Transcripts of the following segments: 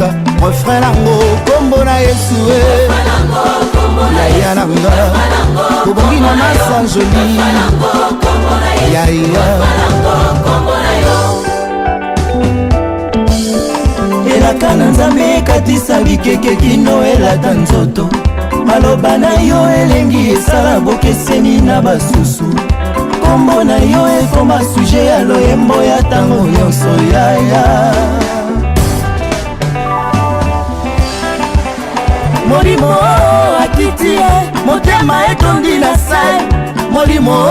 kaka refrain nango kombo na Yesu yaya nanga kobongi na masa joli yaya elaka na nzambe ekatisa bikeke kino elata nzoto maloba na yo elengi esala bokeseni na basusu kombo na yo ekoma suje ya loyembo ya ntango nyonso yaya molimo akitie motema etondi na sai molimo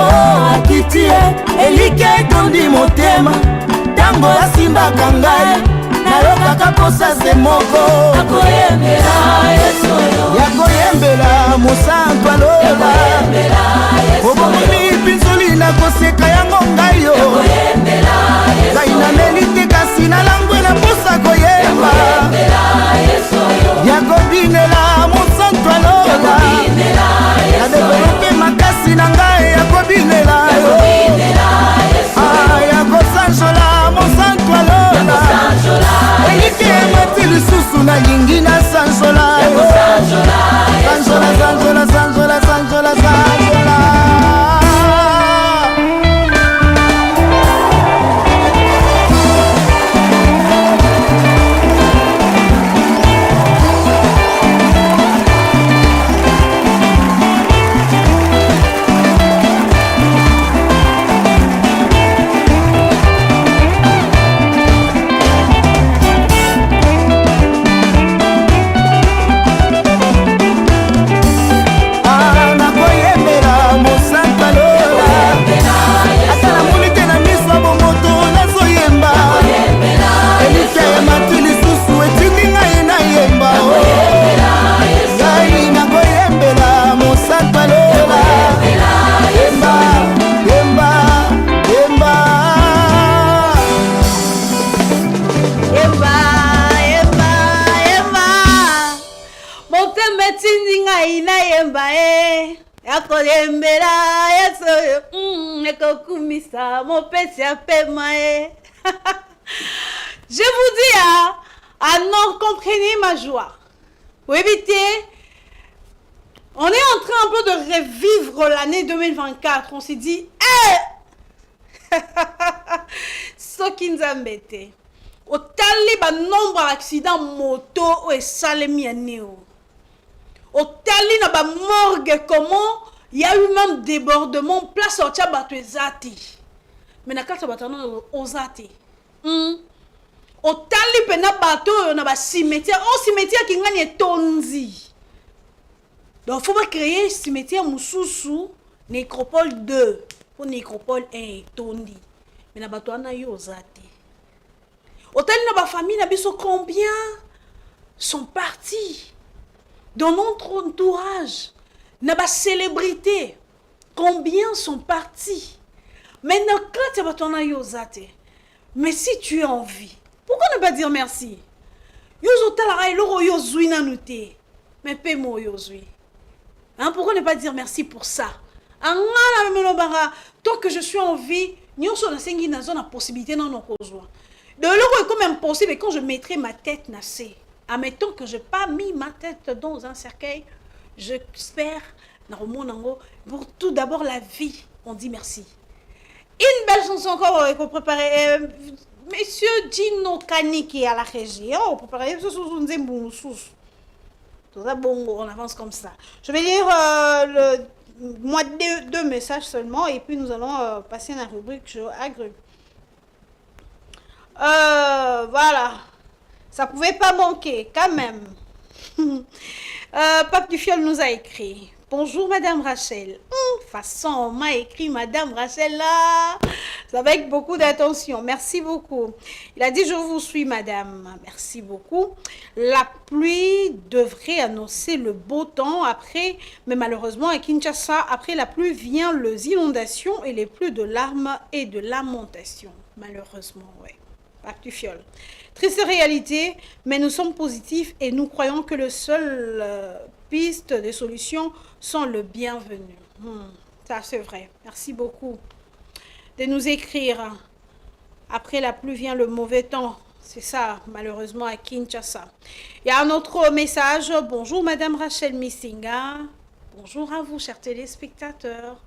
akitie elike etondi motema ntango asimbaka ngai nalokaka posa se moko yakoyembela mosantu aloba obomoni pinzoli na koseka yango ngai yo ngai nameli te kasi nalangwe na posa koyemba yakobinela mosantu aloba nadevelope makasi na ngai yakobinela yo yakosanjola mosantu aloba elike emati lisusu na lingi na sanjola sanjola sanjola sanjola sanjola sanjola Je vous dis à non comprenez ma joie. Vous évitez, on est en train un peu de revivre l'année 2024. On s'est dit, ce qui nous a embêté. Au tali nombre d'accidents moto et salemi aneo. Au tali na ba morgue comment il y a eu même débordement place au tchabato ezati. Mais na kata batano ozati. Au tali pena bateau na ba cimetière, au cimetière qui gagne tonzi. Donc faut pas créer cimetière mususu nécropole 2 pour nécropole 1 tondi. Mais na bateau na yo ozati. Au tali na ba famille na biso combien sont partis dans notre entourage. Na ba célébrité combien sont partis. Maintenant, quand tu vas tourner yozate, mais si tu es en vie, pourquoi ne pas dire merci? Yozotala loro yozui nanute, mais pemo yozui. Hein, pourquoi ne pas dire merci pour ça? Tant que je suis en vie, nous sommes dans la possibilité non non kozwa. De l'euro est comme impossible quand je mettrai ma tête nassée. Admettons que je n'ai pas mis ma tête dans un cercueil, j'espère pour tout d'abord la vie. On dit merci. Une belle chanson encore pour préparer. Monsieur Gino Kani qui est à la régie. Oh, pour préparer. Tout ça, bon, on avance comme ça. Je vais lire deux messages seulement et puis nous allons passer à la rubrique agru. Voilà. Ça pouvait pas manquer, quand même. Pape Dufiol nous a écrit. Bonjour Madame Rachel. Façon, m'a écrit Madame Rachel là. Avec beaucoup d'attention. Merci beaucoup. Il a dit je vous suis Madame. Merci beaucoup. La pluie devrait annoncer le beau temps après, mais malheureusement à Kinshasa, après la pluie vient les inondations et les pluies de larmes et de lamentations. Malheureusement, ouais. Pape Dufiol. Triste réalité, mais nous sommes positifs et nous croyons que le seul piste de solutions sont le bienvenu. Ça, c'est vrai. Merci beaucoup de nous écrire. Après la pluie vient le mauvais temps. C'est ça, malheureusement, à Kinshasa. Il y a un autre message. Bonjour, Madame Rachel Missinga. Bonjour à vous, chers téléspectateurs.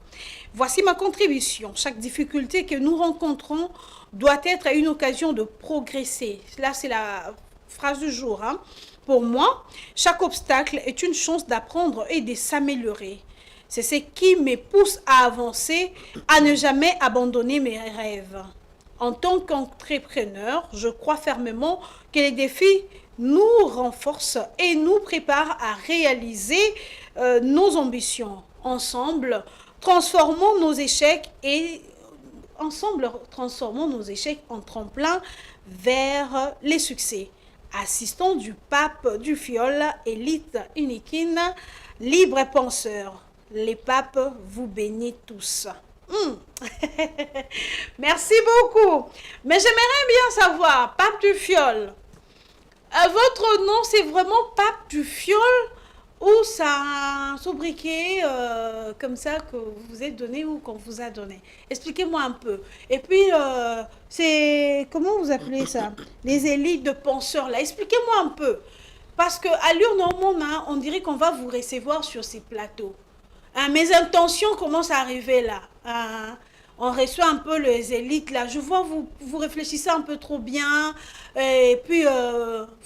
Voici ma contribution. Chaque difficulté que nous rencontrons doit être une occasion de progresser. Là, c'est la phrase du jour. Hein. Pour moi, chaque obstacle est une chance d'apprendre et de s'améliorer. C'est ce qui me pousse à avancer, à ne jamais abandonner mes rêves. En tant qu'entrepreneur, je crois fermement que les défis nous renforcent et nous préparent à réaliser nos ambitions. Ensemble, transformons nos échecs en tremplin vers les succès. Assistant du pape du Fiol, élite uniquine, libre penseur. Les papes vous bénissent tous. Merci beaucoup. Mais j'aimerais bien savoir, pape du Fiol, votre nom c'est vraiment pape du Fiol ou c'est un sobriquet comme ça que vous êtes donné ou qu'on vous a donné? Expliquez-moi un peu. Et puis, c'est... Comment vous appelez ça? Les élites de penseurs, là. Expliquez-moi un peu. Parce qu'à l'Urnomon, on dirait qu'on va vous recevoir sur ces plateaux. Hein, mes intentions commencent à arriver là. Hein, on reçoit un peu les élites là. Je vois vous réfléchissez un peu trop bien. Et puis,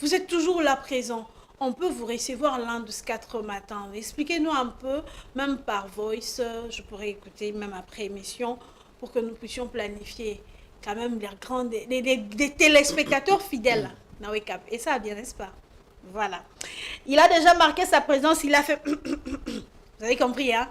vous êtes toujours là présent. On peut vous recevoir lundi 4 matin. Expliquez-nous un peu, même par voice. Je pourrais écouter même après émission pour que nous puissions planifier quand même des téléspectateurs fidèles. Et ça, bien, n'est-ce pas? Voilà. Il a déjà marqué sa présence. Il a fait... Vous avez compris, hein?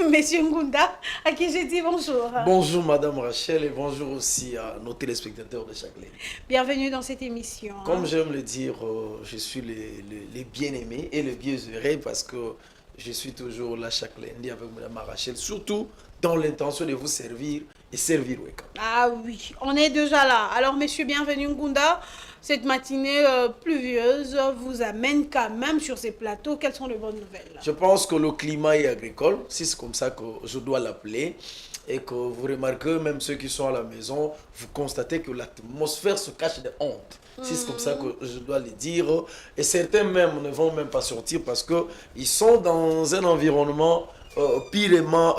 Monsieur Ngunda, à qui j'ai dit bonjour. Bonjour Madame Rachel et bonjour aussi à nos téléspectateurs de Châtelet. Bienvenue dans cette émission. Comme j'aime le dire, je suis les bien-aimés et les bien-heureux parce que je suis toujours là chaque lundi avec Madame Rachel, surtout dans l'intention de vous servir et servir Weka. Ah oui, on est déjà là. Alors Monsieur Bienvenue Ngunda, cette matinée pluvieuse vous amène quand même sur ces plateaux. Quelles sont les bonnes nouvelles? Je pense que le climat est agricole, si c'est comme ça que je dois l'appeler, et que vous remarquez, même ceux qui sont à la maison, vous constatez que l'atmosphère se cache de honte. Si c'est comme ça que je dois le dire. Et certains même ne vont même pas sortir parce qu'ils sont dans un environnement pirement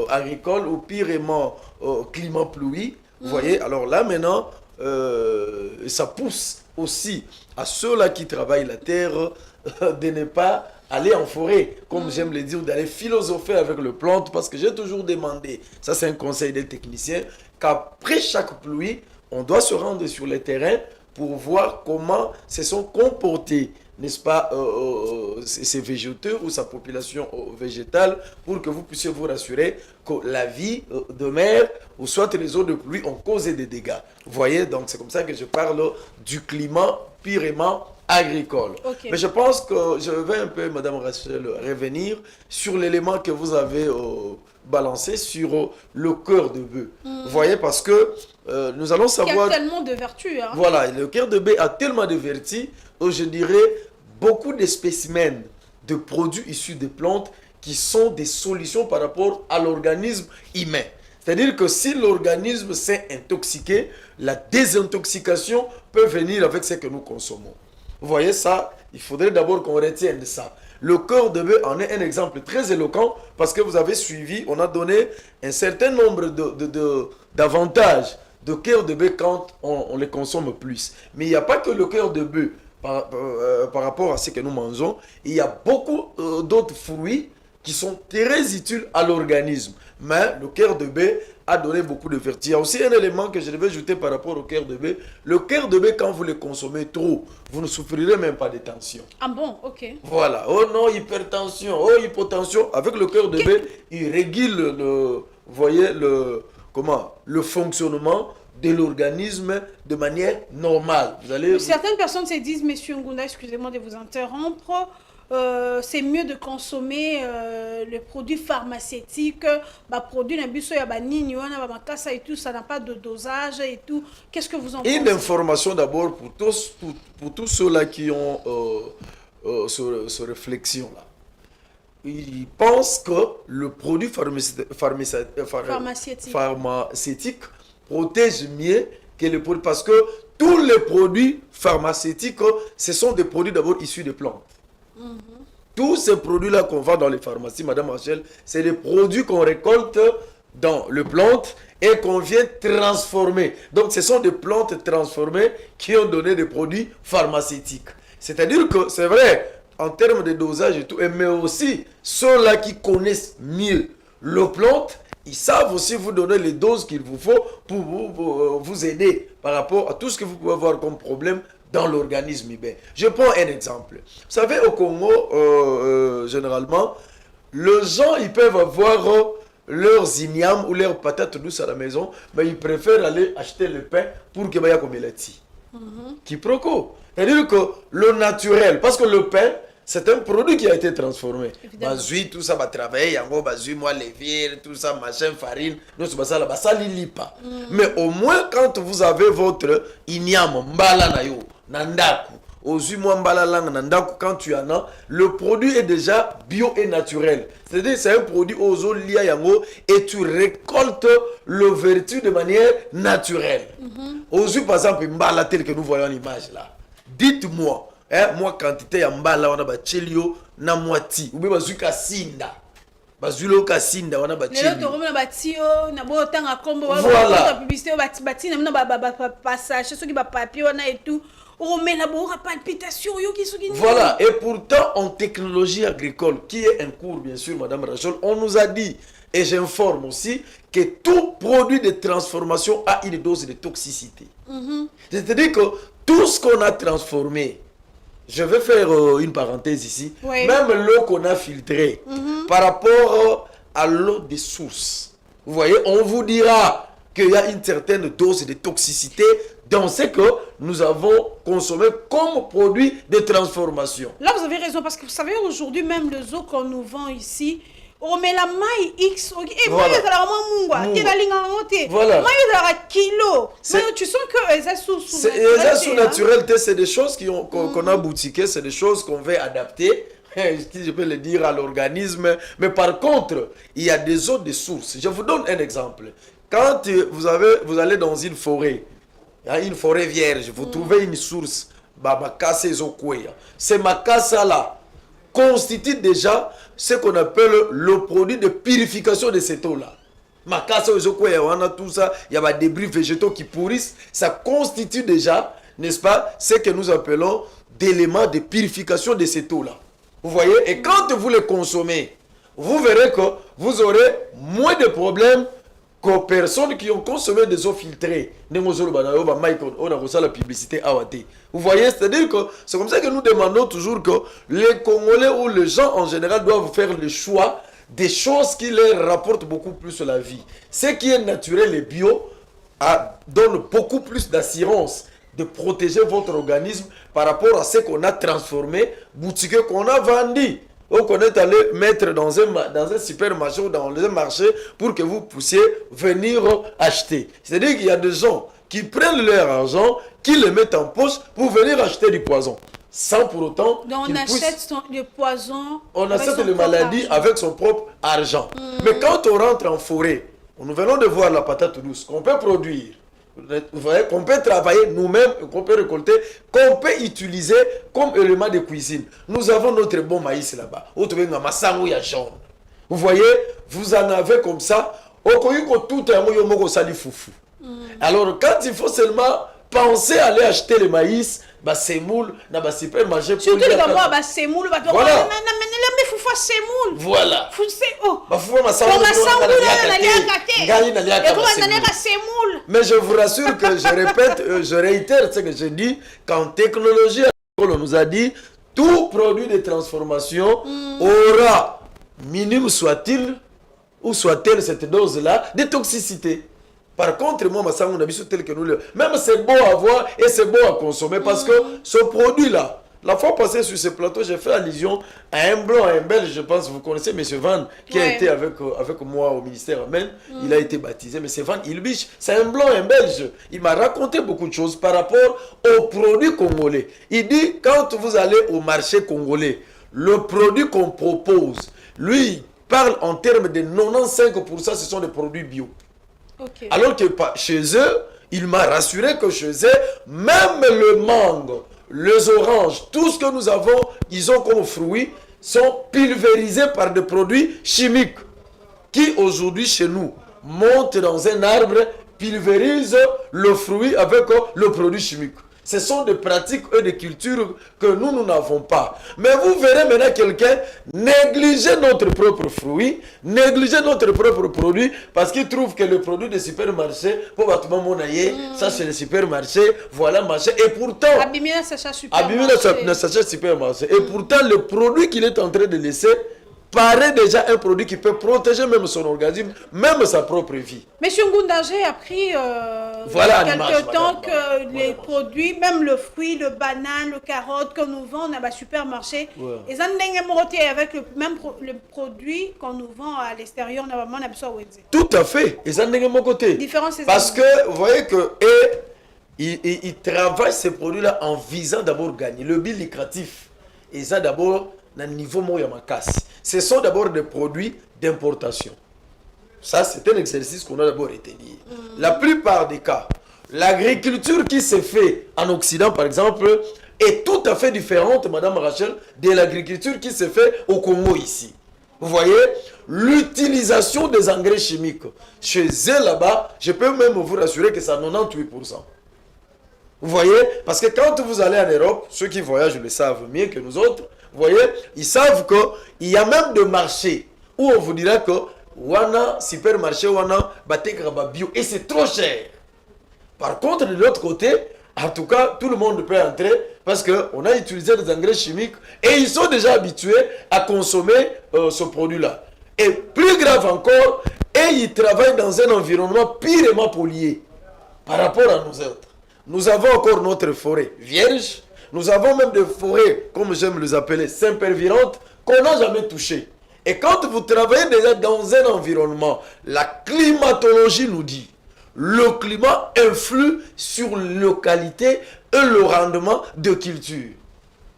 agricole ou pirement climat pluie. Vous voyez, alors là maintenant, ça pousse aussi à ceux-là qui travaillent la terre de ne pas aller en forêt, comme j'aime le dire, d'aller philosopher avec le plante, parce que j'ai toujours demandé, ça c'est un conseil des techniciens, qu'après chaque pluie, on doit se rendre sur le terrain pour voir comment se sont comportés, n'est-ce pas, ces végétaux ou sa population végétale, pour que vous puissiez vous rassurer que la vie de mer ou soit les eaux de pluie ont causé des dégâts. Vous voyez, donc c'est comme ça que je parle du climat purement agricole. Okay. Mais je pense que je vais un peu, Madame Rachel, revenir sur l'élément que vous avez balancé sur le cœur de bœuf. Vous voyez, parce que nous allons savoir... Il y a tellement de vertus. Hein? Voilà, le cœur de bœuf a tellement de vertus, je dirais, beaucoup de spécimens de produits issus des plantes qui sont des solutions par rapport à l'organisme humain. C'est-à-dire que si l'organisme s'est intoxiqué, la désintoxication peut venir avec ce que nous consommons. Vous voyez ça, il faudrait d'abord qu'on retienne ça. Le cœur de bœuf en est un exemple très éloquent parce que vous avez suivi, on a donné un certain nombre d'avantages de cœur de bœuf quand on les consomme plus. Mais il n'y a pas que le cœur de bœuf par rapport à ce que nous mangeons. Il y a beaucoup d'autres fruits qui sont très utiles à l'organisme. Mais le cœur de bœuf a donné beaucoup de vertus. Il y a aussi un élément que je devais ajouter par rapport au cœur de bœuf. Le cœur de bœuf, quand vous le consommez trop, vous ne souffrirez même pas de tension. Ah bon, ok. Voilà. Oh non, hypertension, oh hypotension. Avec le cœur de bœuf, il régule vous voyez, le fonctionnement de l'organisme de manière normale. Certaines personnes se disent, Monsieur Ngunda, excusez-moi de vous interrompre, c'est mieux de consommer les produits pharmaceutiques, produits et tout, ça n'a pas de dosage et tout. Qu'est-ce que vous en pensez? Une information d'abord pour tous ceux-là qui ont ce réflexion-là. Ils pensent que le produit pharmaceutique protège mieux que le produit, parce que tous les produits pharmaceutiques, ce sont des produits d'abord issus de plantes. Tous ces produits-là qu'on vend dans les pharmacies, Madame Rachel, c'est des produits qu'on récolte dans les plantes et qu'on vient transformer. Donc, ce sont des plantes transformées qui ont donné des produits pharmaceutiques. C'est-à-dire que, c'est vrai, en termes de dosage et tout, mais aussi ceux-là qui connaissent mieux les plantes, ils savent aussi vous donner les doses qu'il vous faut pour vous aider par rapport à tout ce que vous pouvez avoir comme problème dans l'organisme humain. Je prends un exemple. Vous savez, au Congo, généralement, les gens, ils peuvent avoir leurs ignames ou leurs patates douces à la maison, mais ils préfèrent aller acheter le pain pour que y comme quiproquo. C'est-à-dire que le naturel, parce que le pain, c'est un produit qui a été transformé. Bazui, tout ça va travailler, yango bazui, moi, levure, tout ça, machin, farine, nous, ça, là, ça, pas. Mais au moins, quand vous avez votre igname, mbala na yo, nandaku, quand tu en as, le produit est déjà bio et naturel. C'est-à-dire c'est un produit aux lia yango et tu récoltes le vertu de manière naturelle. Aujourd'hui, par exemple, mbala tel que nous voyons l'image là. Dites-moi, moi quantité ya mbala wana ba chelio na moiti ou bien bazuka sinda. Bazulo ka sinda wana ba chelio. Lelo to komona batio na bo tanga kombo voilà. Publicité bati na ba passage ceux qui ba papier wana et tout. Voilà, et pourtant en technologie agricole, qui est un cours bien sûr, Madame Rachel, on nous a dit, et j'informe aussi, que tout produit de transformation a une dose de toxicité. C'est-à-dire que tout ce qu'on a transformé, je vais faire une parenthèse ici, même l'eau qu'on a filtrée, par rapport à l'eau des sources, vous voyez, on vous dira qu'il y a une certaine dose de toxicité dans ce que nous avons consommé comme produit de transformation. Là, vous avez raison, parce que vous savez, aujourd'hui, même les eaux qu'on nous vend ici, on met la maille X, et moi, il y a la voilà. Moi, il y a la kilo. Tu sens que sous naturel, c'est des choses qu'on a boutiquées, c'est des choses qu'on veut adapter. Si je peux le dire à l'organisme. Mais par contre, il y a des eaux de source. Je vous donne un exemple. Quand vous allez dans une forêt, une forêt vierge, vous trouvez une source, ces makasa-là constituent déjà ce qu'on appelle le produit de purification de cette eau-là. Makasa, tout ça, il y a des débris végétaux qui pourrissent, ça constitue déjà, n'est-ce pas, ce que nous appelons d'éléments de purification de cette eau-là. Vous voyez, et quand vous les consommez, vous verrez que vous aurez moins de problèmes qu'aux personnes qui ont consommé des eaux filtrées. Vous voyez, c'est-à-dire que c'est comme ça que nous demandons toujours que les Congolais ou les gens en général doivent faire le choix des choses qui leur rapportent beaucoup plus la vie. Ce qui est naturel et bio donne beaucoup plus d'assurance de protéger votre organisme par rapport à ce qu'on a transformé, boutique qu'on a vendu. Ou qu'on est allé mettre dans un supermarché ou dans un marché pour que vous puissiez venir acheter. C'est-à-dire qu'il y a des gens qui prennent leur argent, qui le mettent en poche pour venir acheter du poison. Sans pour autant... Donc on achète le poison... On achète les maladies avec son propre argent. Mais quand on rentre en forêt, nous venons de voir la patate douce qu'on peut produire. Vous voyez, qu'on peut travailler nous-mêmes, qu'on peut récolter, qu'on peut utiliser comme élément de cuisine. Nous avons notre bon maïs là-bas. Vous voyez, vous en avez comme ça. Alors, quand il faut seulement penser à aller acheter le maïs, semoule, supermarché. Surtout les gamins, semoule, voilà. Voilà. Mais je vous rassure que je répète, je réitère ce que je dis, qu'en technologie, on nous a dit, tout produit de transformation aura, minime soit-il, ou soit-elle cette dose-là, de toxicité. Par contre, moi, on a vu tel que nous le... Même c'est beau à voir et c'est beau à consommer parce que ce produit-là, la fois passée sur ce plateau, j'ai fait allusion à un blanc, à un belge, je pense, vous connaissez M. Van, qui a été avec moi au ministère Amen. Il a été baptisé, M. Van Ilbich, c'est un blanc, un belge. Il m'a raconté beaucoup de choses par rapport aux produits congolais. Il dit, quand vous allez au marché congolais, le produit qu'on propose, lui, il parle en termes de 95%, ce sont des produits bio. Okay. Alors que chez eux, il m'a rassuré que chez eux, même le mangue, les oranges, tout ce que nous avons, ils ont comme fruits, sont pulvérisés par des produits chimiques qui aujourd'hui chez nous montent dans un arbre, pulvérisent le fruit avec le produit chimique. Ce sont des pratiques et des cultures que nous n'avons pas. Mais vous verrez maintenant quelqu'un négliger notre propre fruit, négliger notre propre produit, parce qu'il trouve que le produit de supermarché, pour ça c'est le supermarché, voilà marché. Et pourtant, abîmer le sachet supermarché. Et pourtant, le produit qu'il est en train de laisser paraît déjà un produit qui peut protéger même son organisme, même sa propre vie. Monsieur Ngunda, j'ai appris voilà, quelque temps que les produits, même le fruit, le banane, le carotte que nous vendons dans le supermarché, ils ont avec le même le produit qu'on nous vend à l'extérieur, normalement, on a besoin de tout à fait. Ils ont côté. Parce que vous voyez que ils travaillent ces produits-là en visant d'abord gagner. Le but lucratif, et ça d'abord, dans le niveau Moyamakas. Ce sont d'abord des produits d'importation. Ça, c'est un exercice qu'on a d'abord retenu. La plupart des cas, l'agriculture qui se fait en Occident, par exemple, est tout à fait différente, Madame Rachel, de l'agriculture qui se fait au Congo ici. Vous voyez, l'utilisation des engrais chimiques, chez eux là-bas, je peux même vous rassurer que c'est à 98%. Vous voyez, parce que quand vous allez en Europe, ceux qui voyagent le savent mieux que nous autres, vous voyez, ils savent qu'il y a même des marchés où on vous dira que wana supermarché wana batekraba bio et c'est trop cher. Par contre, de l'autre côté, en tout cas, tout le monde peut entrer parce qu'on a utilisé des engrais chimiques et ils sont déjà habitués à consommer ce produit-là. Et plus grave encore, et ils travaillent dans un environnement pirement pollué par rapport à nous autres. Nous avons encore notre forêt vierge. Nous avons même des forêts, comme j'aime les appeler, sempervirantes, qu'on n'a jamais touchées. Et quand vous travaillez déjà dans un environnement, la climatologie nous dit, le climat influe sur la qualité et le rendement de culture.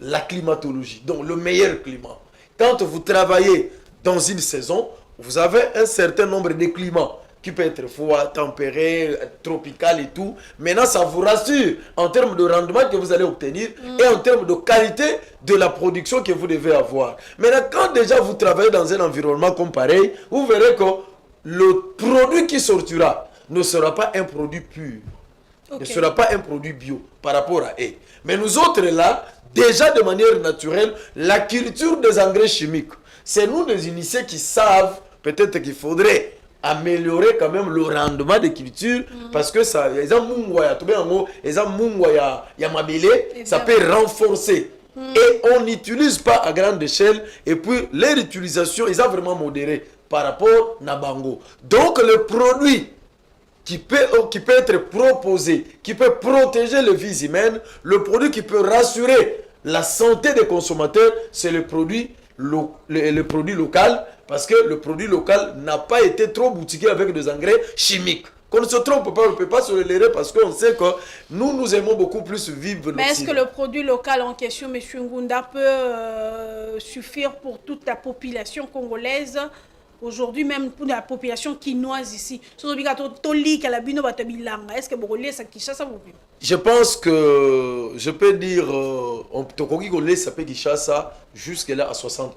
La climatologie, donc le meilleur climat. Quand vous travaillez dans une saison, vous avez un certain nombre de climats qui peut être froid, tempéré, tropical et tout. Maintenant, ça vous rassure en termes de rendement que vous allez obtenir et en termes de qualité de la production que vous devez avoir. Maintenant, quand déjà vous travaillez dans un environnement comme pareil, vous verrez que le produit qui sortira ne sera pas un produit pur, ne sera pas un produit bio par rapport à eux. Mais nous autres là, déjà de manière naturelle, la culture des engrais chimiques, c'est nous les initiés qui savent peut-être qu'il faudrait améliorer quand même le rendement des cultures parce que ça ça peut renforcer et on n'utilise pas à grande échelle et puis leur utilisation ils ont vraiment modéré par rapport à Nabango. Donc le produit qui peut être proposé, qui peut protéger les vies humaines, le produit qui peut rassurer la santé des consommateurs, c'est le produit local. Parce que le produit local n'a pas été trop boutiqué avec des engrais chimiques. Qu'on ne se trompe pas, on ne peut pas se le leurrer parce qu'on sait que nous aimons beaucoup plus vivre. Mais est-ce que le produit local en question, M. Ngunda, peut suffire pour toute la population congolaise? Aujourd'hui, même pour la population quinoise ici. Est-ce que je pense que je peux dire, on peut Kinshasa jusque-là à 60%.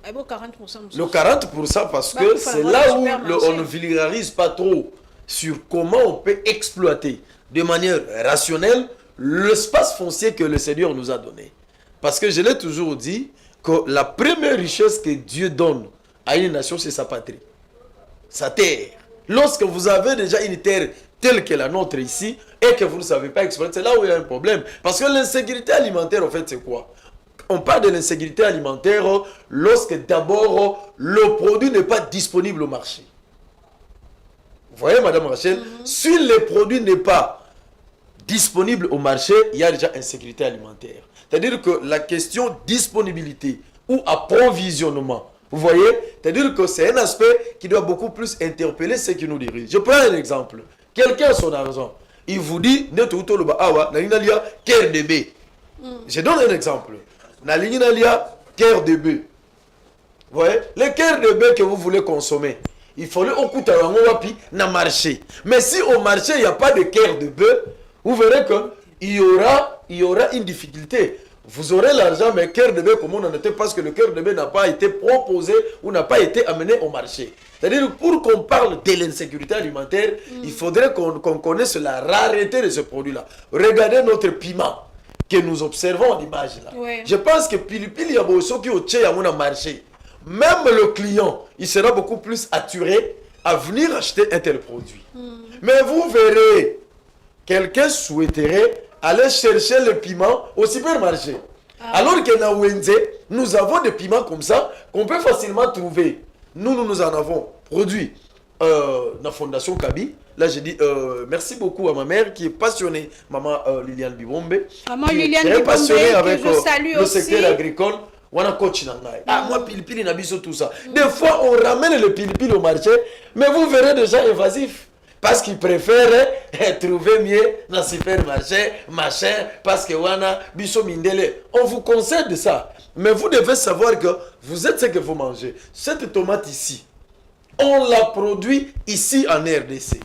Le 40% parce que c'est là où on ne vulgarise pas trop sur comment on peut exploiter de manière rationnelle l'espace foncier que le Seigneur nous a donné. Parce que je l'ai toujours dit que la première richesse que Dieu donne à une nation, c'est sa patrie, sa terre. Lorsque vous avez déjà une terre telle que la nôtre ici et que vous ne savez pas exploiter, c'est là où il y a un problème. Parce que l'insécurité alimentaire, en fait, c'est quoi? On parle de l'insécurité alimentaire lorsque d'abord le produit n'est pas disponible au marché. Vous voyez, Madame Rachel, si le produit n'est pas disponible au marché, il y a déjà insécurité alimentaire. C'est-à-dire que la question disponibilité ou approvisionnement, vous voyez, c'est-à-dire que c'est un aspect qui doit beaucoup plus interpeller ceux qui nous dirigent. Je prends un exemple. Quelqu'un a son argent. Il vous dit, je donne un exemple. La ligne cœur de bœuf. Vous voyez, le cœur de bœuf que vous voulez consommer, il fallait au coup na marché. Mais si au marché il n'y a pas de cœur de bœuf, vous verrez que il y aura une difficulté. Vous aurez l'argent, mais cœur de bœuf, comment on en était, parce que le cœur de bœuf n'a pas été proposé ou n'a pas été amené au marché. C'est-à-dire, pour qu'on parle de l'insécurité alimentaire, il faudrait qu'on connaisse la rareté de ce produit-là. Regardez notre piment que nous observons en image là. Ouais. Je pense que Pilipili Yaboso qui a au marché, même le client, il sera beaucoup plus attiré à venir acheter un tel produit. Mais vous verrez, quelqu'un souhaiterait aller chercher le piment au supermarché. Alors que na Wenze, nous avons des piments comme ça qu'on peut facilement trouver. Nous en avons produit dans la Fondation Kabi. Là, je dis merci beaucoup à ma mère qui est passionnée, maman Liliane Bibombe. Maman qui Liliane est Bibombe, passionnée que avec je salue le aussi. secteur agricole. On a coach moi, pilipili nabiso tout ça. Des fois, on ramène le pilipili au marché, mais vous verrez des gens évasifs. Parce qu'ils préfèrent trouver mieux dans le supermarché, machin, parce que wana biso mindele. On vous conseille de ça. Mais vous devez savoir que vous êtes ce que vous mangez. Cette tomate ici, on la produit ici en RDC.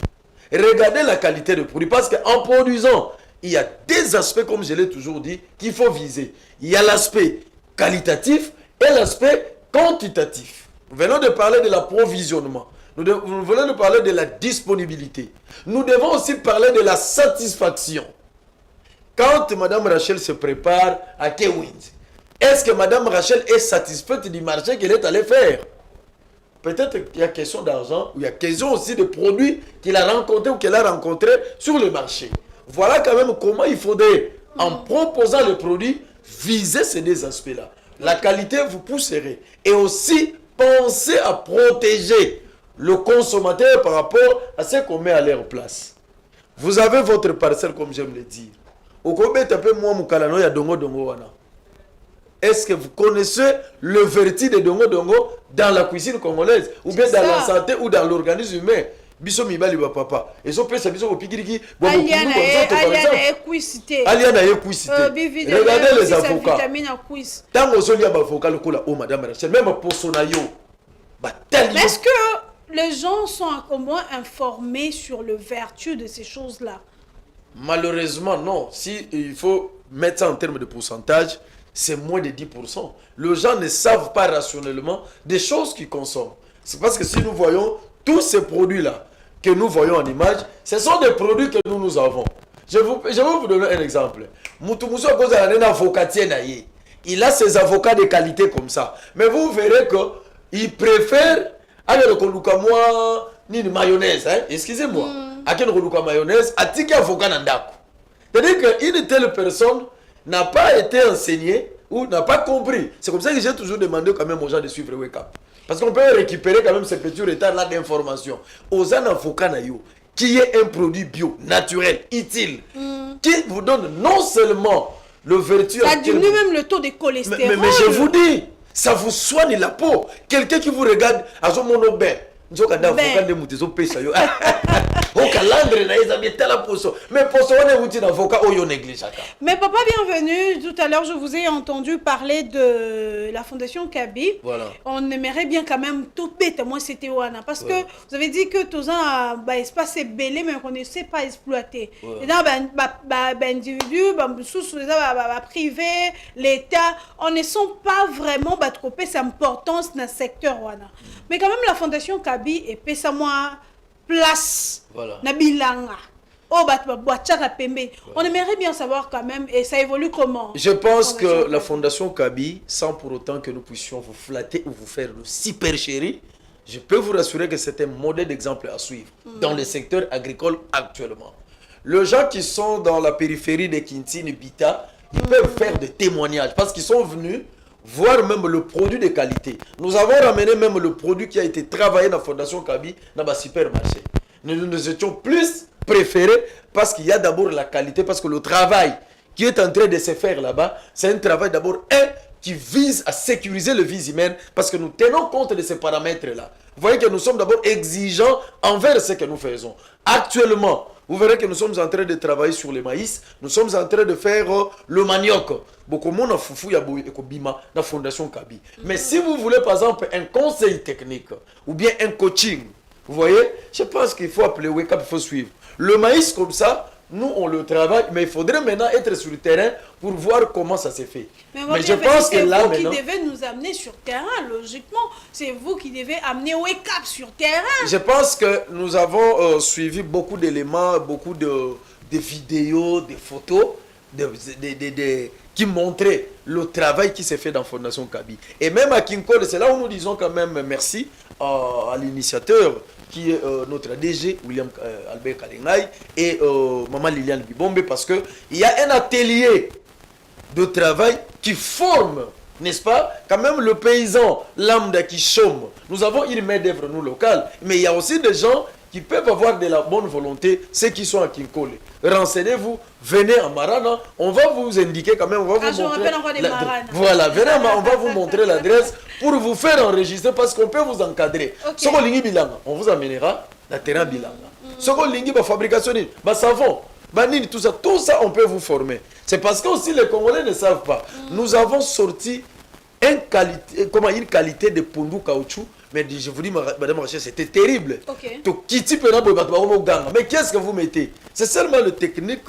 Regardez la qualité de produit. Parce qu'en produisant, il y a des aspects, comme je l'ai toujours dit, qu'il faut viser. Il y a l'aspect qualitatif et l'aspect quantitatif. Nous venons de parler de l'approvisionnement. Nous venons de parler de la disponibilité. Nous devons aussi parler de la satisfaction. Quand Mme Rachel se prépare à Kewins, est-ce que Mme Rachel est satisfaite du marché qu'elle est allée faire? Peut-être qu'il y a question d'argent, ou il y a question aussi de produits qu'il a rencontrés ou qu'elle a rencontrés sur le marché. Voilà quand même comment il faudrait, en proposant le produit, viser ces deux aspects-là. La qualité, vous pousserez. Et aussi, pensez à protéger le consommateur par rapport à ce qu'on met à leur place. Vous avez votre parcelle, comme j'aime le dire. Est-ce que vous connaissez le vertu de Dongo Dongo dans la cuisine congolaise, ou bien dans la santé ou dans l'organisme humain? Biso mibali ba papa. Et so pesa biso kopikiriki bo Aliana Regardez les avocats. Tango so lia ba avocat lokola o madame Rachel, même pour son ayo. Est-ce que les gens sont au moins informés sur le vertu de ces choses-là? Malheureusement, non. Si il faut mettre ça en termes de pourcentage, c'est moins de 10%. Les gens ne savent pas rationnellement des choses qu'ils consomment. C'est parce que si nous voyons tous ces produits-là que nous voyons en image, ce sont des produits que nous avons. Je vais vous donner un exemple. Moutoumousou à cause d'un avocatier naïe. Il a ses avocats de qualité comme ça. Mais vous verrez qu'il préfère aller le kolukamwa ni mayonnaise, hein? Excusez-moi. Avec le mayonnaise, à tiki avocat nandako. C'est-à-dire qu'une telle personne n'a pas été enseignée ou n'a pas compris. C'est comme ça que j'ai toujours demandé quand même aux gens de suivre Wake Up. Parce qu'on peut récupérer quand même ces petits retards-là d'information. Aux avocats qui est un produit bio, naturel, utile, qui vous donne non seulement le vertu... Ça diminue même le taux de cholestérol. Mais je vous dis, ça vous soigne la peau. Quelqu'un qui vous regarde à son monobin, mais papa, bienvenue. Tout à l'heure, je vous ai entendu parler de la Fondation Kabi. Voilà. On aimerait bien quand même tout bête. Moi, c'était Wana. Parce que vous avez dit que tous un espace est belé, mais qu'on ne sait pas exploiter. Et dans individu, privé, l'État, on ne sent pas vraiment trop cette importance dans le secteur Wana. Mais quand même, la Fondation Kabi est pesa moi place na bilanga. On aimerait bien savoir quand même, et ça évolue comment? Je pense que la Fondation Kabi, sans pour autant que nous puissions vous flatter ou vous faire le super chéri, je peux vous rassurer que c'est un modèle d'exemple à suivre dans le secteur agricole actuellement. Les gens qui sont dans la périphérie de Kintine, Bita, ils peuvent faire des témoignages parce qu'ils sont venus voir même le produit de qualité. Nous avons ramené même le produit qui a été travaillé dans la Fondation Kabi dans le supermarché. Nous étions plus préférés parce qu'il y a d'abord la qualité, parce que le travail qui est en train de se faire là-bas, c'est un travail d'abord qui vise à sécuriser le vie humaine, parce que nous tenons compte de ces paramètres-là. Vous voyez que nous sommes d'abord exigeants envers ce que nous faisons. Actuellement, vous verrez que nous sommes en train de travailler sur le maïs, nous sommes en train de faire le manioc. Beaucoup de monde a foufou ya bima la Fondation Kabi. Mais si vous voulez par exemple un conseil technique ou bien un coaching Vous voyez, je pense qu'il faut appeler Wake Up, il faut suivre. Le maïs comme ça, nous on le travaille, mais il faudrait maintenant être sur le terrain pour voir comment ça s'est fait. Mais je pense que là maintenant... C'est vous qui devez nous amener sur terrain, logiquement. C'est vous qui devez amener Wake Up sur terrain. Je pense que nous avons suivi beaucoup d'éléments, beaucoup de vidéos, de photos, qui montraient le travail qui s'est fait dans Fondation Kabi. Et même à Kinkole, c'est là où nous disons quand même merci à l'initiateur qui est notre DG, William Albert Kalengay, et Maman Liliane Bibombe, parce qu'il y a un atelier de travail qui forme, n'est-ce pas, quand même le paysan lambda qui chôme. Nous avons une main d'œuvre, nous, locale, mais il y a aussi des gens qui peuvent avoir de la bonne volonté, ceux qui sont à Kinkole. Renseignez-vous, venez à Marana, on va vous indiquer quand même, on va vous montrer... Voilà, venez, on va vous montrer l'adresse pour vous faire enregistrer parce qu'on peut vous encadrer. Soko lingi bilanga, on vous amènera la terrain bilanga. Soko lingi ba fabrication, ba savon, ba nini, tout ça on peut vous former. C'est parce que aussi les Congolais ne savent pas. Nous avons sorti une qualité de pondu caoutchouc. Mais je vous dis, madame Rachel, c'était terrible. Mais qu'est-ce que vous mettez? C'est seulement la technique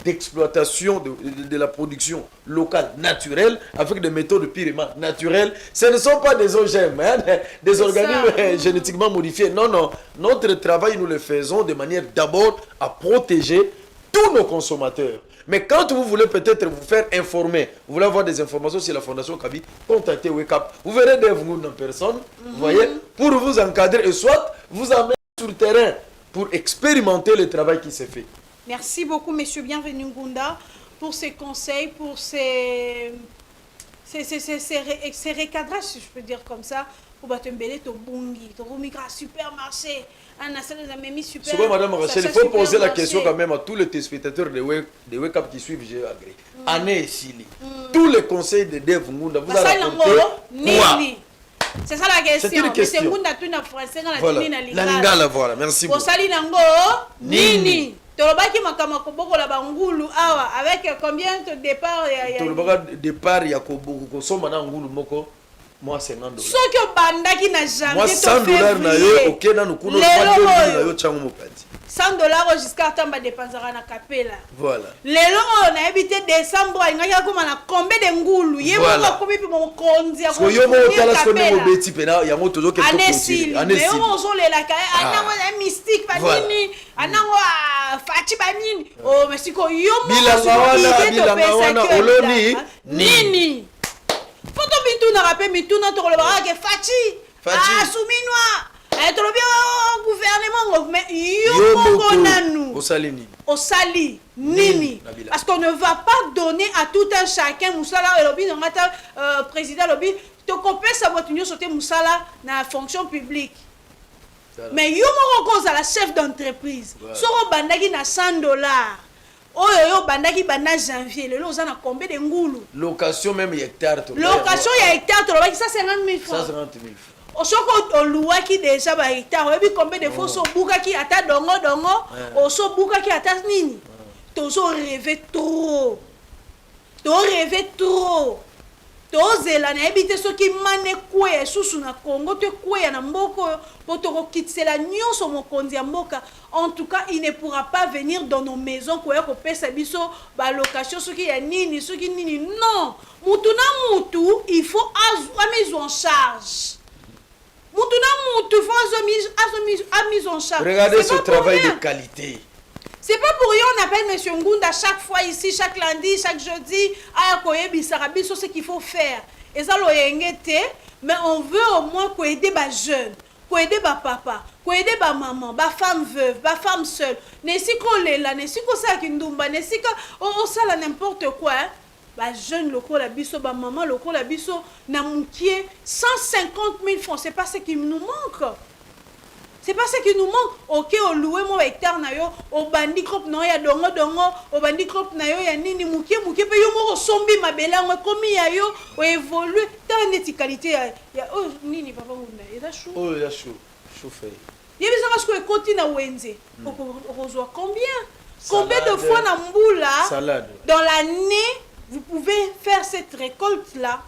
d'exploitation de la production locale, naturelle, avec des méthodes purement naturelles. Ce ne sont pas des OGM, hein, des organismes génétiquement modifiés. Non, non. Notre travail, nous le faisons de manière d'abord à protéger tous nos consommateurs. Mais quand vous voulez peut-être vous faire informer, vous voulez avoir des informations sur la Fondation Kabi, contactez Wake Up. Vous verrez des vous en personne, vous voyez, pour vous encadrer et soit vous amener sur le terrain pour expérimenter le travail qui s'est fait. Merci beaucoup, monsieur Bienvenu Ngunda, pour ces conseils, pour ces recadrages, si je peux dire comme ça, pour Batembele, to Bungi, to Rumika, supermarché. C'est bon, madame Rachel, il faut poser la question quand même à tous les téléspectateurs de Wake Up qui suivent Géogré. Année Sili. Tous les conseils de Dave Ngunda, vous avez raconté quoi? C'est ça la question. C'est une question. Voilà. La lingala, voilà. Merci beaucoup. Nini. Tolobaki makamako boko la bangulu awa avec combien de départ Tolobaka départ ya ko soma na ngulu moko. Moi, c'est $100. Ce que bandaki n'a jamais moi, $100 na yo, ok, na nous kuno $100 jusqu'à temps ba dépensera na kapela. Voilà. Lelo on a habité décembre, ngaka comme na combien de ngulu, yebo ko komi pe mon konzi ya ko. So yo mo tala so mo beti pe na ya mo tozo ke to continue. Mais on zo le la ka anango na mystique pa nini, anango fati ba nini. Oh mais siko yo mo bilanga wana oloni nini. Foto bituna rappé mituna to le bara ke fati. Ah souminwa. Le gouvernement, mais au sali, nini. Parce qu'on ne va pas donner à tout un chacun, Moussala et Lobi, président Lobi, te couper sa voiture sauter Moussala dans la fonction publique. Mais yo cause à la chef d'entreprise. Soro bandaki na $100. Oyo bandaki banda janvier, le lot a combien de ngoulou. Location même hectare. Location ya hectare, ça 50 000 francs. 150 000 francs. Osoko oluwaki déjà ba hectare oyebi combien de fois so bukaki ata dongo oso bukaki ata nini tozo rêver trop tozela na yebi te soki mane kwe susu na Congo te kwe na mboko po to kitsela nyonso mokonzi ya mboka. En tout cas, il ne pourra pas venir dans nos maisons ko ya ko pesa biso ba location soki ya nini soki nini. Non, mutu na mutu il faut mise en charge. Mise en charge. Regardez ce travail de qualité. C'est pas pour rien on appelle M. Ngunda chaque fois ici, chaque lundi, chaque jeudi, à Bisarabiso, ce qu'il faut faire. Et ça, mais on veut au moins aider les jeunes, aider les papas, aider les mamans, les femmes veuves, les femmes seules. Ne si qu'on les là, ne si qu'on ça qui nous ne si qu'on ça n'importe quoi. Bah jeune locaux la biso, bah maman locaux la biso, na moukié 150 000 francs. C'est pas ce qui nous manque. C'est pas ce qui nous manque. Ok, on loue mon hectare na yo, au bandi crop na ya dongo, au bandi crop na yo ya nini moukié, pe yo mo sombi ma bela, on komi ya yo, on évolue. T'as une qualité ya oh nini papa munda, il a chaud. Oh il a chaud, chauffé. Il y a besoin que continue à wenze. On reçoit combien de fois na mboula dans l'année. Vous pouvez faire cette récolte-là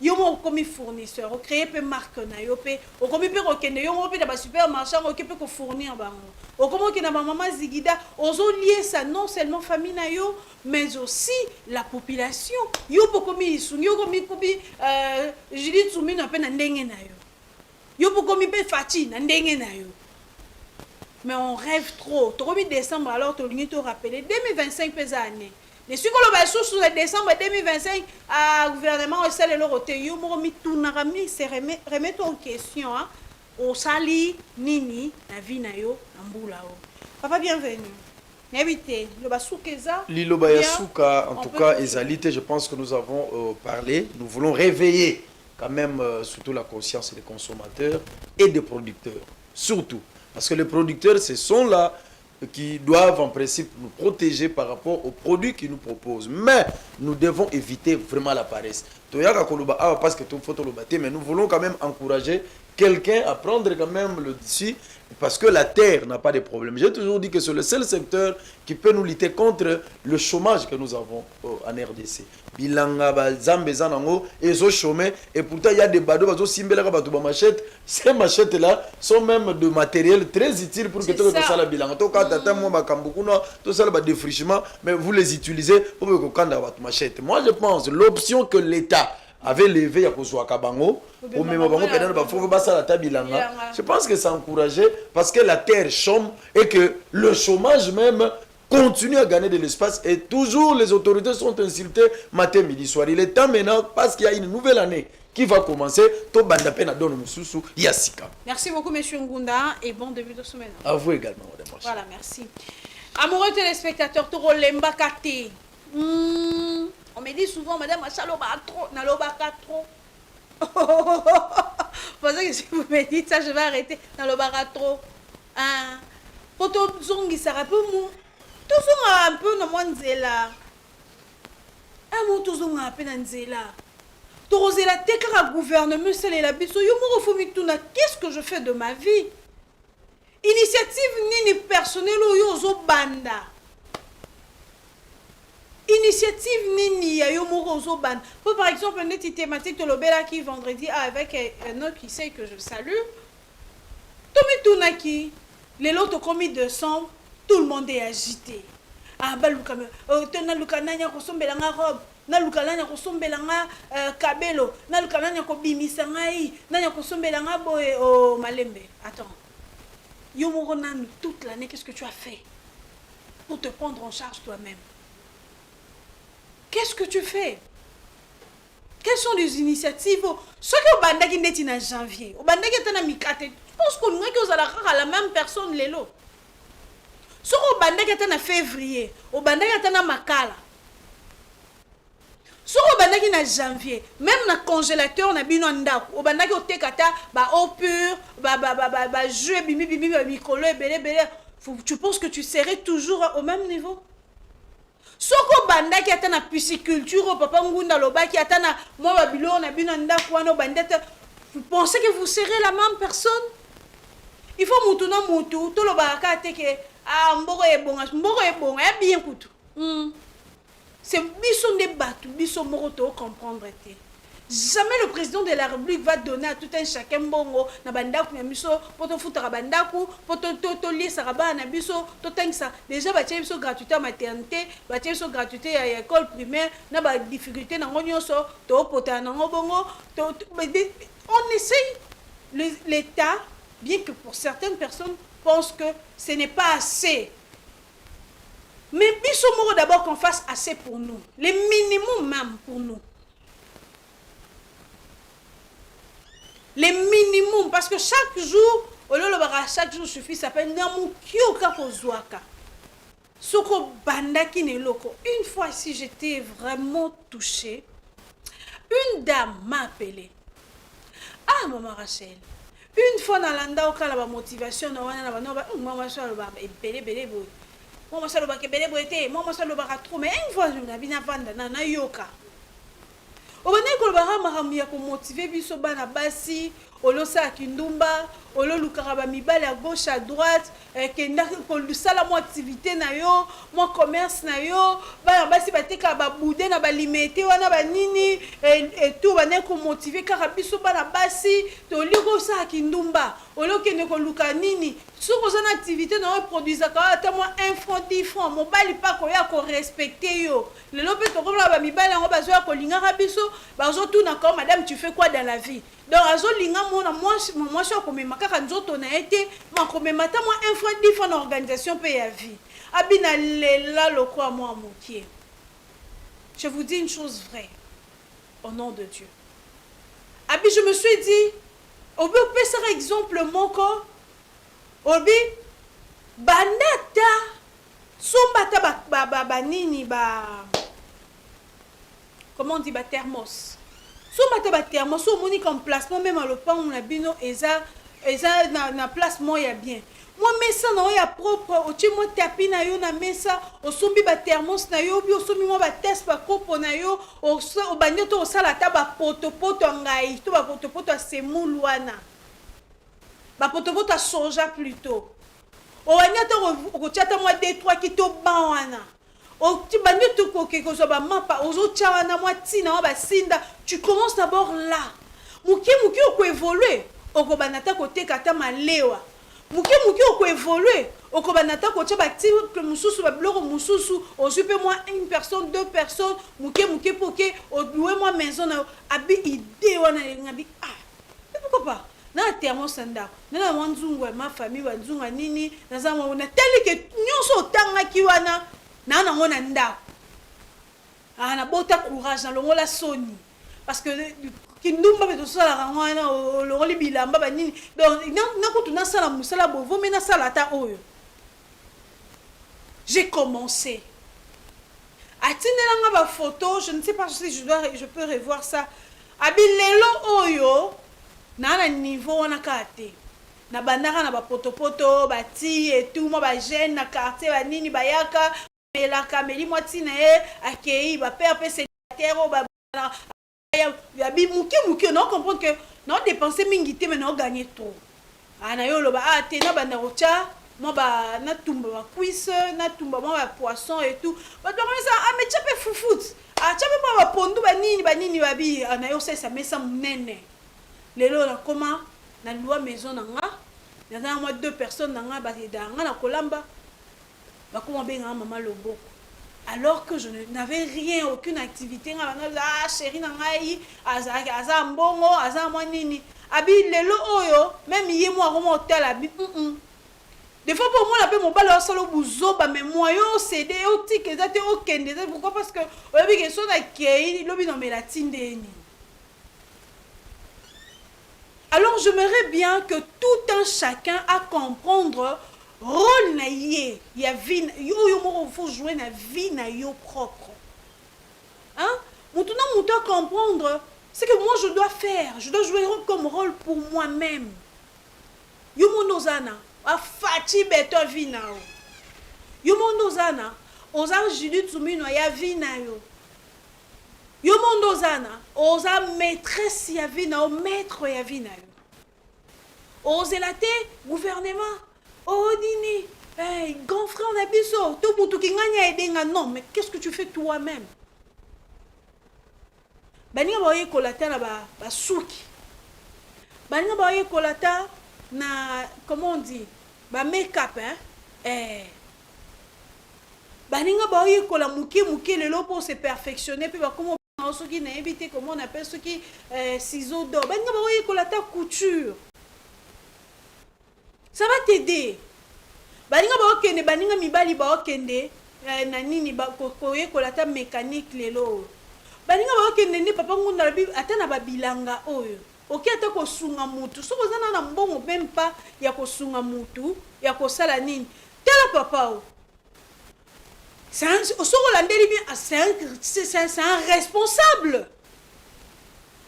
yo mo komi fournisseur, o créer pe marque na yo pe, o komi pe ko kende yo mo pe da ba supermarché o ke pe ko fournir bango. O komo ke na ba maman Zigida, ozo lier ça non seulement famille na yo, mais aussi la population. Yo po komi isu, yo komi Julie Tsumi na pe na ndenge na yo. Yo po komi pe Fati na ndenge na yo. Mais on rêve trop. Tu as décembre alors tu as rappelé 2025 pesa année. Les sucres le décembre 2025 à gouvernement et celle le roté yo mo mi tunarami se remettre en question hein. Au sali nini la vie na yo mbula o. Papa bienvenue. Invité le basukeza. Lilo Bayasuka en tout cas ezalité, je pense que nous avons parlé, nous voulons réveiller quand même surtout la conscience des consommateurs et des producteurs surtout. Parce que les producteurs, ce sont là qui doivent en principe nous protéger par rapport aux produits qu'ils nous proposent. Mais nous devons éviter vraiment la paresse. Parce que mais nous voulons quand même encourager quelqu'un à prendre quand même le dessus parce que la terre n'a pas de problème. J'ai toujours dit que c'est le seul secteur qui peut nous lutter contre le chômage que nous avons en RDC. Bilanga, Zambezanango, et au chômage. Et pourtant, il y a des badauds, machette. Ces machettes-là sont même de matériel très utile pour que tout ça la bilanga. Tout ça, le défrichement, mais vous les utilisez pour que vous votre machette. Moi, je pense l'option que l'État avait levé à Kabango, je pense que c'est encouragé parce que la terre chôme et que le chômage même continue à gagner de l'espace et toujours les autorités sont insultées matin, midi, soir. Il est temps maintenant parce qu'il y a une nouvelle année qui va commencer. Merci beaucoup, M. Ngunda, et bon début de semaine. À vous également, madame. Voilà, merci. Amoureux téléspectateurs, Toro Lemba Kate. On me dit souvent, madame, Achaloba trop, Nalobaka trop. Pour ça que si vous me dites ça, je vais arrêter. Nalobaka trop. Pour tout zongi, ça rappelle moi. Tout zonga un peu dans mon zéla. Mon tout zonga un peu dans zéla. Tout zéla, t'es qu'un gouvernement, c'est la biso. Yo mo refoumi tout na. Qu'est-ce que je fais de ma vie? Initiative ni personnelle ou yo zo banda. Initiative nini ya yo moko zo ban. Par exemple, une petite thématique de l'obéla qui vendredi avec un autre qui sait que je salue. Tomi Tunaki, les lots commis de sang, tout le monde est agité. Ah bah lukame, tena lukananya ko sombelanga robe, na lukananya ko sombelanga kabelo, na lukananya ko bimisa ngai, nanya ko sombelanga boy o malembe. Attends. Yo moko nanu toute l'année, qu'est-ce que tu as fait pour te prendre en charge toi-même? Qu'est-ce que tu fais? Quelles sont les initiatives? Ce que au banda qui n'est en janvier, au banda qui est en mikate, je pense qu'on a la même personne les lots. Ce que au banda qui est en février, au banda qui est en makala. Ce que au banda qui est en janvier, même dans le congélateur, on a bien un ndaku. Au banda qui est kata, ba eau pure, ba jus, bimi micolo, belé. Tu penses que tu serais toujours au même niveau? Soko banda qui atteint la pisciculture, papa ngunda loba qui atteint la moi babilo na binanda kwano bandette. Vous pensez que vous serez la même personne? Il faut mutu na mutu, to loba ka teke mboko e bon, e bien kutu. C'est biso de batu, biso moko to comprendre te. Jamais le président de la République va donner à tout un chacun bongo na bandaku na biso poto futara bandaku poto to lier saraba na biso to tangsa déjà ba biso gratuité à maternité ba biso gratuité à école primaire na ba difficulté na ngonyoso to pota na bongo on essaye l'État bien que pour certaines personnes pensent que ce n'est pas assez. Mais biso moko d'abord qu'on fasse assez pour nous, les minimum même pour nous. Les minimums, parce que chaque jour, chaque jour suffit, ça s'appelle Namu Kyoka Kozwaka. Soko Bandaki Neloko. Une fois ici, j'étais vraiment touchée. Une dame m'a appelé. Ah, maman Rachel. Une fois dans l'anda, au cas la motivation, maman Rachel, maman Rachel, trop. Mais une fois, je me suis dit, na yoka. Au moment où makambo ya komotive biso bana basi olosa kindumba olo lukaka ba mibale à gauche à droite kenda ko lusala mo activité na yo mo commerce na yo bana basi bateka ba boude na ba limité wana ba nini et tout bana ko motiver kaka biso bana basi to liko sa kindumba olo kende ko luka nini soko za na activité na yo produisa ka ata mo 1 franc 10 francs mobali pa ko ya ko respecter yo le lope to ko ba mibale ngo bazo ya ko linga biso bazo tout na ko madame tu fais quoi dans la vie donc azo linga mona moi je komema kaka nzoto na été ma komema ta moi 1 franc 10 francs na organisation pe ya vie abina lela lokwa moi mokie. Je vous dis une chose vraie au nom de Dieu. Abi je me suis dit obi opesa exemple moko obi bandata sombata ba nini ba comment on dit ba thermos sombata ba thermos au moni comme placement même à l'opan on a bino eza na placement ya bien moi mesa na ya propre o ti mo tapi na yo na mesa o sombi ba thermos na yo bi o sombi mo ba test ba kopo na yo o bandi to sala ta ba poto ngai to ba poto semulu wana ba poto soja plutôt o wanya to ko chata mo de 3 ki to ba wana o ti bandi to ko ke ko so ba mapa o zo cha wana mo tina ba sinda tu commences d'abord là muki o ko évoluer o ko banata ko te kata malewa muki o ko évoluer o ko banata ko cha ba ti mususu ba bloko mususu o jupe moi une personne deux personnes muki poke o louer moi maison na abi idée wana ngabi pourquoi pas na thermos ndako na wanzungu ma famille wanzungu nini na zama na teli ke nyonso tanga ki wana na ngona ndako na bota courage na longola soni parce que kindumba beto sala rangwana longoli bilamba ba nini donc na kutu na sala musala bovo mais na sala ta oyo j'ai commencé atindela nga ba photo je ne sais pas si je peux revoir ça abilelo oyo na niveau wana kate na bandaka na ba potopoto ba ti et tout mo ba jeune na quartier ba nini bayaka melaka meli mwati na e akei ba père pe célibataire ba ya bi muki non comprendre que non dépenser mingi te mais non gagner trop ana yo lo ba te na banda rocha mo ba na tumba ba cuisse na tumba mo ba poisson et tout ba donc ça mais tu peux foufout tu peux pas pondu ba nini ba bi ana yo ça mesa munene lelo na comment na loi maison na nga na moi 2 personnes na nga ba nga na kolamba ba comment benga maman loboko alors que je n'avais rien aucune activité chérie na ngai aza mbongo aza moi nini abi lelo oyo même yé moi comme hôtel abi des fois pour moi la pe mobile solo buzo ba mais moi yo cédé o ticket ça te okende pourquoi parce que obi ke so na kei lobi no melatindeni. Alors j'aimerais bien que tout un chacun à comprendre rôle na ye ya vie yo moko faut jouer na vie na yo propre hein maintenant muto comprendre c'est que moi je dois jouer comme rôle pour moi-même yo monozana a fati beto vie na yo monozana oza Judith Zumino ya vie na yo monozana oza maîtresse ya vie na maître ya vie na yo ozelate gouvernement oh Dini, hey, grand frère on a biso, tout pour tout qui gagne non, mais qu'est-ce que tu fais toi-même? Baninga boye kolata na ba souki. Baninga boye kolata na comment on dit? Ba make-up hein. Baninga boye kola muki lelo pour se perfectionner puis ba comment ceux qui n'a évité comment on appelle ceux qui ciseaux d'or. Baninga boye kolata couture. Ça va t'aider. Baninga ba okende baninga mibali ba okende na nini ba koye kolata mécanique lelo. Baninga ba okende ni papa ngunda la bi atana ba bilanga oyo. Ok ata ko sunga mutu. Soko zana na mbongo même pas ya ko sunga mutu, ya ko sala nini. Tela papa o. C'est un responsable.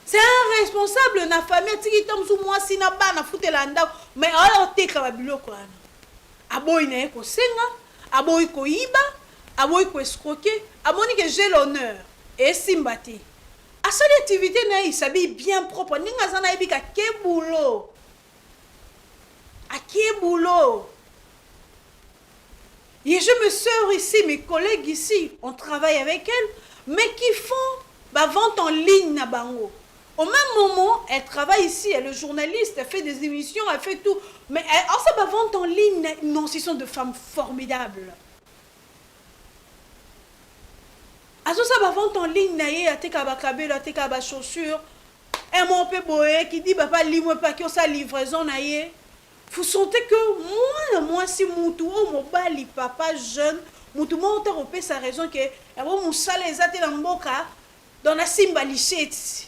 C'est un responsable na famille tiki tam sou moi sina ba na futela ndako mais alors teka ba biloko ana aboyi na ko senga aboyi ko iba aboyi ko escroquer amoni que j'ai l'honneur et simbati À cette activité, il s'habille bien propre. À quel boulot? À quel boulot? Et je me sors ici, mes collègues ici, on travaille avec elles, mais qui font la vente en ligne na bango. Au même moment, elle travaille ici, elle est journaliste, elle fait des émissions, elle fait tout. Mais ça va vente en ligne, non, ce sont des femmes formidables. Ça va vente en ligne, elle a des chaussures. Un mon peu boé qui dit, papa, lis-moi pas que ça livraison, vous sentez que moi, si moutou, mon bali, papa jeune, moutou, moi, on t'a repé sa raison que, mon sale est dans mboka, dans la simba lichette.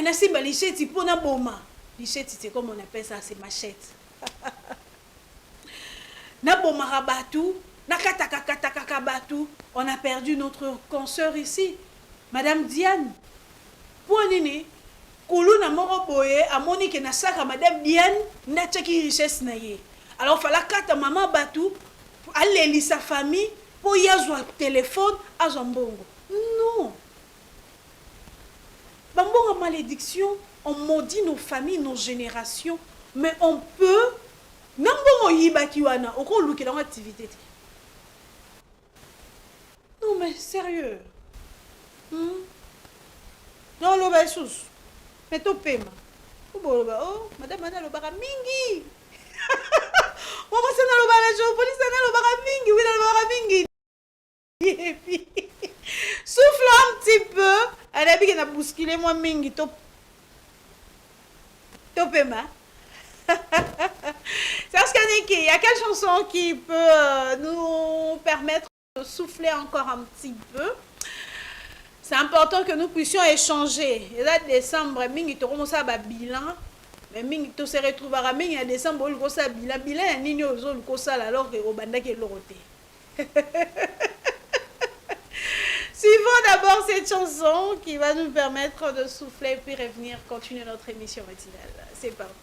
Na simba lichette, pour na boma. Lichette, c'est comme on appelle ça, c'est machette. Na boma rabatou, na kataka batou, on a perdu notre consoeur ici, Madame Diane. Pour nini? Koulou na moro boye amoni ke na saka madame Diane na tchaki richesse na ye. Alors fala kata maman batou aller sa famille pour y avoir téléphone à Zambongo. Non. Bambongo malédiction, on maudit nos familles, nos générations, mais on peut nambongo yibaki wana oko luki dans activité. Non mais sérieux. Non lo ba sous. Mais to pema. Oh, madame Anna Lobara Mingi. Maman, c'est dans le barrage, police dans le barrage Mingi, oui, dans le barrage Mingi. Et puis, souffle un petit peu. Elle a dit qu'elle a bousculé moi Mingi, to pema. C'est parce qu'il y a quelle chanson qui peut nous permettre de souffler encore un petit peu. C'est important que nous puissions échanger. Et là, décembre, mingi to commence à bilan, mais mingi to se retrouvera mingi à décembre on ça bilan ya nini ozo ko sala alors que obanda ke loroté. Suivons d'abord cette chanson qui va nous permettre de souffler puis revenir continuer notre émission matinale. C'est parti.